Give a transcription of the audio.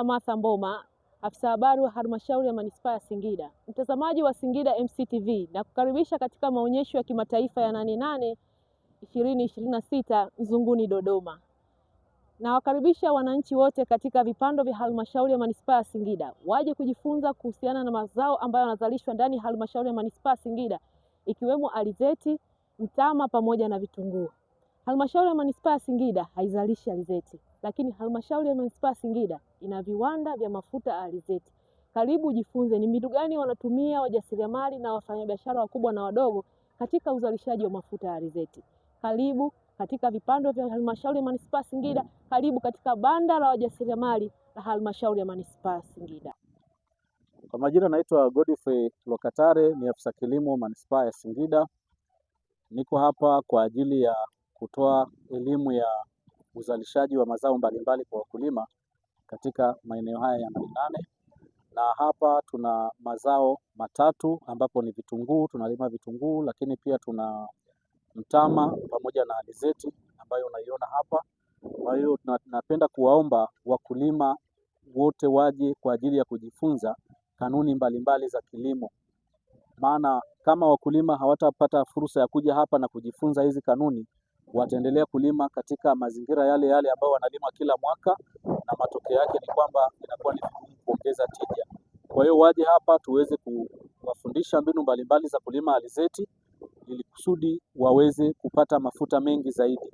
Martha Mboma, afisa habari wa halmashauri ya manispaa ya Singida. Mtazamaji wa Singida MCTV, na kukaribisha katika maonyesho ya kimataifa ya 88 2026 Mzunguni Dodoma. Na wakaribisha wananchi wote katika vipando vya halmashauri ya manispaa ya Singida waje kujifunza kuhusiana na mazao ambayo yanazalishwa ndani ya halmashauri ya manispaa ya Singida, ikiwemo alizeti, mtama pamoja na vitunguu. Halmashauri ya manispaa ya Singida haizalishi alizeti, lakini halmashauri ya manispaa ya Singida ina viwanda vya mafuta ya alizeti. Karibu jifunze ni mbinu gani wanatumia wajasiriamali na wafanyabiashara wakubwa na wadogo katika uzalishaji wa mafuta ya alizeti. Karibu katika vipando vya halmashauri ya manispaa ya Singida, karibu katika banda la wajasiriamali la halmashauri ya manispaa ya Singida. Kwa majina naitwa Godfrey Lokatare, ni afisa kilimo manispaa ya Singida. Niko hapa kwa ajili ya kutoa elimu ya uzalishaji wa mazao mbalimbali kwa wakulima katika maeneo haya ya 88. Na hapa tuna mazao matatu ambapo ni vitunguu, tunalima vitunguu, lakini pia tuna mtama pamoja na alizeti ambayo unaiona hapa. Kwa hiyo napenda kuwaomba wakulima wote waje kwa ajili ya kujifunza kanuni mbalimbali za kilimo. Maana kama wakulima hawatapata fursa ya kuja hapa na kujifunza hizi kanuni, wataendelea kulima katika mazingira yale yale ambayo wanalima kila mwaka, na matokeo yake ni kwamba inakuwa ni vigumu kuongeza tija. Kwa hiyo waje hapa tuweze kuwafundisha mbinu mbalimbali za kulima alizeti ili kusudi waweze kupata mafuta mengi zaidi.